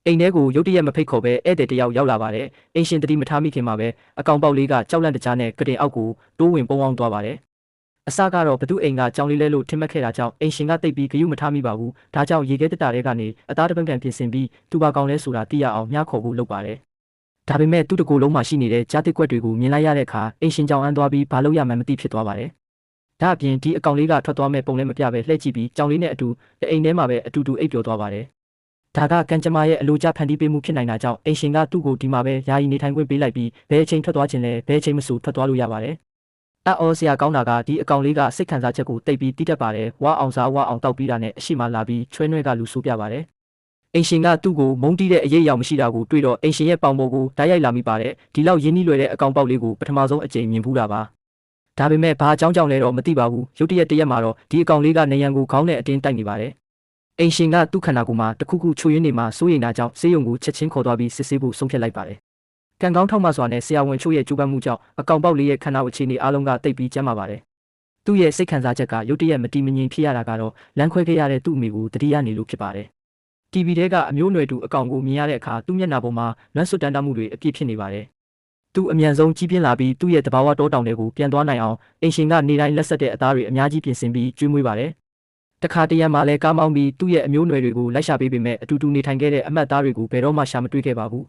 အိမ်ထဲကိုရုတ်တရက်မဖိတ်ခေါ်ပဲဧည့်သည်တယောက်ရောက်လာပါတယ်အိမ်ရှင်တတိမထားမိခင်မှာပဲအကောင်ပေါက်လေးကကြောက်လန့်တကြားနဲ့ကတင်အောက်ကိုတိုးဝင်ပုံအောင်သွားပါတယ်အစကတော့ဘသူအိမ်ကကြောင်လေးလဲလို့ထင်မှတ်ခဲ့တာကြောင့်အိမ်ရှင်ကတိတ်ပြီးဂယုမထားမိပါဘူးဒါကြောင့်ရေခဲတတားတွေကနေအသားတပံပြန်ပြင်ဆင်ပြီးသူပါကောင်လဲဆိုတာသိရအောင်မြားခေါ်ဖို့လုပ်ပါတယ်ဒါပေမဲ့သူ့တကူလုံးမှာရှိနေတဲ့ကြားတစ်ကွက်တွေကိုမြင်လိုက်ရတဲ့အခါအိမ်ရှင်ကြောင်အန်းသွားပြီးဘာလို့ရမှန်းမသိဖြစ်သွားပါတယ်ဒါအပြင်ဒီအကောင်လေးကထွက်သွားမဲ့ပုံလည်းမပြပဲလှည့်ကြည့်ပြီးကြောင်လေးနဲ့အတူအိမ်ထဲမှာပဲအတူတူအိပ်ပျော်သွားပါတယ်ဒါကကန်ကျမရဲ့အလိုကျဖန်တီးပေးမှုဖြစ်နိုင်တာကြောင့်အိမ်ရှင်ကသူ့ကိုဒီမှာပဲယာယီနေထိုင်ခွင့်ပေးလိုက်ပြီးဘယ်အချိန်ထွက်သွားခြင်းလဲဘယ်အချိန်မဆိုထွက်သွားလို့ရပါတယ်အော်ဆရာကောင်းတာကဒီအကောင်လေးကစိတ်ခံစားချက်ကိုတိတ်ပြီးတိတက်ပါတယ်ဝါအောင်စားဝါအောင်တောက်ပြီးတာနဲ့အရှိမလာပြီးချွဲနွဲကလူဆိုးပြပါတယ်အိမ်ရှင်ကသူ့ကိုမုန်းတီးတဲ့အရေးအယောင်မရှိတာကိုတွေ့တော့အိမ်ရှင်ရဲ့ပေါင်ပေါ်ကိုဓာတ်ရိုက်လာမိပါတယ်ဒီလောက်ရင်းနှီးလွယ်တဲ့အကောင်ပေါက်လေးကိုပထမဆုံးအကြိမ်မြင်ဖူးတာပါဒါပေမဲ့ဘာအကြောင်းကြောင့်လဲတော့မသိပါဘူးရုတ်တရက်မှာတော့ဒီအကောင်လေးကနေရန်ကိုခေါင်းနဲ့အတင်းတိုက်နေပါတယ်အိမ်ရှင်ကသူ့ခန္ဓာကိုယ်မှာတခုခုချိုးရင်းနေမှာစိုးရိမ်တာကြောင့်ဆေးရုံကိုချက်ချင်းခေါ်သွားပြီးစစ်ဆေးဖို့ဆုံးဖြတ်လိုက်ပါတယ်ကံကောင်းထောက်မှစွာနဲ့ဆရာဝန်ချို့ရဲ့ကြိုးပမ်းမှုကြောင့်အကောင်ပေါက်လေးရဲ့ခန္ဓာအခြေအနေအားလုံးကတိတ်ပြီးကျန်းမာပါတယ်သူ့ရဲ့စိတ်ခံစားချက်ကရုတ်တရက်မတီးမငြိမ်ဖြစ်ရတာကတော့လမ်းခွဲခဲ့ရတဲ့သူ့အမိကိုတတိယနေလို့ဖြစ်ပါတယ် TV ထဲကအမျိုးနွယ်တူအကောင်ကိုမြင်ရတဲ့အခါသူ့မျက်နှာပေါ်မှာလွမ်းဆွတ်တန်းတမှုတွေအပြည့်ဖြစ်နေပါတယ်သူအမြန်ဆုံးကြီးပြင်းလာပြီးသူ့ရဲ့တဘာဝတောတောင်တွေကိုပြန်သွားနိုင်အောင်အိမ်ရှင်ကနေတိုင်းလက်ဆက်တဲ့အသားတွေအများကြီးပြင်ဆင်ပြီးကျွေးမွေးပါတယ်တခါတရံမှာလည်းကားမောင်းပြီးသူ့ရဲ့အမျိုးနွယ်တွေကိုလိုက်ရှာပေးပေမဲ့အတူတူနေထိုင်ခဲ့တဲ့အမတ်သားတွေကိုဘယ်တော့မှရှာမတွေ့ခဲ့ပါဘူး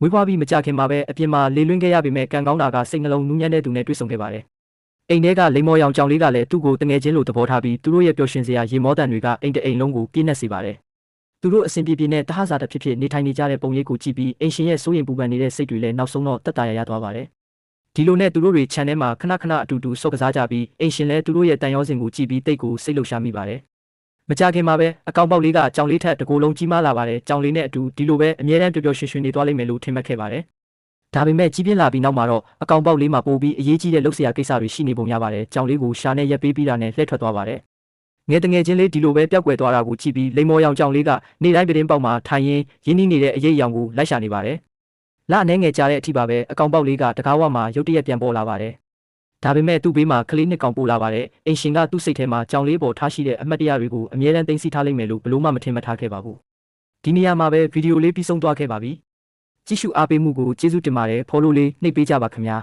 မွေးဖွားပြီးမကြခင်မှာပဲအပြင်မှာလေလွင့်ခဲ့ရပေမဲ့ကံကောင်းတာကစိတ်နှလုံးနူးညံ့တဲ့သူနဲ့တွေ့ဆုံခဲ့ပါတယ်အိမ်ထဲကလိမ္မော်ရောင်ကြောင်လေးကလည်းသူ့ကိုတငယ်ချင်းလိုသဘောထားပြီးသူတို့ရဲ့ပျော်ရွှင်စရာရေမောတန်တွေကအိမ်တအိမ်လုံးကိုပြည့်နှက်စေပါတယ်သူတို့အစဉ်ပြေပြေနဲ့တဟဇာတဖြစ်ဖြစ်နေထိုင်နေကြတဲ့ပုံရိပ်ကိုကြည့်ပြီးအိမ်ရှင်ရဲ့စိုးရိမ်ပူပန်နေတဲ့စိတ်တွေလည်းနောက်ဆုံးတော့တက်တာရသွားပါတယ်ဒီလိုနဲ့သူတို့တွေခြံထဲမှာခဏအတူတူဆော့ကစားကြပြီးအိမ်ရှင်လည်းသူတို့ရဲ့တန်ရောစင်ကိုကြည့်ပြီးတိတ်ကိုစိတ်လှုပ်ရှားမိပါတယ်မကြခင်မှာပဲအကောင်ပေါက်လေးကကြောင်လေးထက်တကိုယ်လုံးကြီးမားလာပါတယ်ကြောင်လေးနဲ့အတူဒီလိုပဲအမြဲတမ်းပျော်ပျော်ရွှင်ရွှင်နေသွားလိမ့်မယ်လို့ထင်မှတ်ခဲ့ပါတယ်ဒါပေမဲ့ကြီးပြင်းလာပြီးနောက်မှာတော့အကောင်ပေါက်လေးမှာပိုပြီးအရေးကြီးတဲ့လှုပ်ရှားကိစ္စတွေရှိနေပုံရပါတယ်ကြောင်လေးကိုရှာနဲ့ရက်ပေးပြီးတာနဲ့လှည့်ထွက်သွားပါတယ်ငယ်တငယ်ချင်းလေးဒီလိုပဲပျောက်ကွယ်သွားတာကိုကြည့်ပြီးလိမ္မော်ရောင်ကြောင်လေးကနေတိုင်းပတင်းပေါက်မှာထိုင်ရင်းရင်းနှီးနေတဲ့အရေးအယောင်ကိုလိုက်ရှာနေပါတယ်လအနေငယ်ကြားတဲ့အထိပါပဲအကောင်ပေါက်လေးကတကားဝမှာရုတ်တရက်ပြန်ပေါ်လာပါတယ်ဒါပေမဲ့သူ့ဘေးမှာကလေးနှစ်ကောင်ပို့လာပါတယ်အိမ်ရှင်ကသူ့စိတ်ထဲမှာကြောင်လေးပေါ်ထားရှိတဲ့အမတ်တရားတွေကိုအမြဲတမ်းသိသိထားလိမ့်မယ်လို့ဘလို့မှမထင်မှတ်ထားခဲ့ပါဘူးဒီနေရာမှာပဲဗီဒီယိုလေးပြီးဆုံးသွားခဲ့ပါပြီကြည့်ရှုအားပေးမှုကိုကျေးဇူးတင်ပါတယ်ဖော်လို့လေးနှိပ်ပေးကြပါခင်ဗျာ